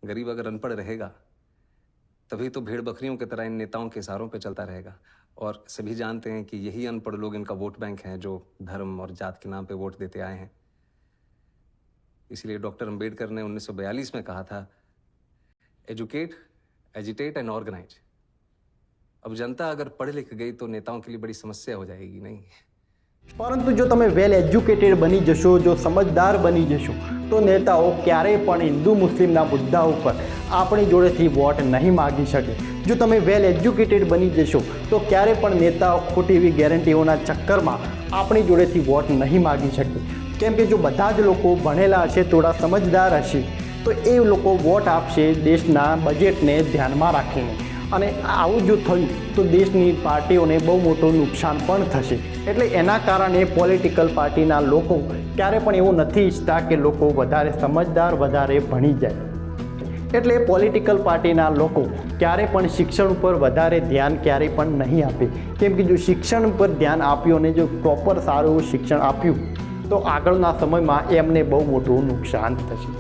गरीब अगर अनपढ़ रहेगा तभी तो भेड़ बकरियों की तरह इन नेताओं के इशारों पे चलता रहेगा। और सभी जानते हैं कि यही अनपढ़ लोग इनका वोट बैंक हैं जो धर्म और जात के नाम पे वोट देते आए हैं। इसलिए डॉक्टर अंबेडकर ने 1942 में कहा था, एजुकेट, एजिटेट एंड ऑर्गेनाइज। अब जनता अगर पढ़ लिख गई तो नेताओं के लिए बड़ी समस्या हो जाएगी नहीं। પરંતુ જો તમે વેલ એજ્યુકેટેડ બની જશો, જો સમજદાર બની જશો, તો નેતાઓ ક્યારેય પણ હિન્દુ મુસ્લિમના મુદ્દા ઉપર આપણી જોડેથી વોટ નહીં માગી શકે। જો તમે વેલ એજ્યુકેટેડ બની જશો તો ક્યારેય પણ નેતાઓ ખોટી એવી ગેરંટીઓના ચક્કરમાં આપણી જોડેથી વોટ નહીં માગી શકે। કેમ કે જો બધા જ લોકો ભણેલા હશે, થોડા સમજદાર હશે, તો એ લોકો વોટ આપશે દેશના બજેટને ધ્યાનમાં રાખીને। અને આવું જો થયું તો દેશની પાર્ટીઓને બહુ મોટું નુકસાન પણ થશે। એટલે એના કારણે પોલિટિકલ પાર્ટીના લોકો ક્યારે પણ એવું નથી ઈચ્છતા કે લોકો વધારે સમજદાર, વધારે ભણી જાય। એટલે પોલિટિકલ પાર્ટીના લોકો ક્યારે પણ શિક્ષણ ઉપર વધારે ધ્યાન ક્યારેય પણ નહીં આપે। કેમ કે જો શિક્ષણ ઉપર ધ્યાન આપ્યું અને જો પ્રોપર સારું શિક્ષણ આપ્યું તો આગળના સમયમાં એમને બહુ મોટું નુકસાન થશે।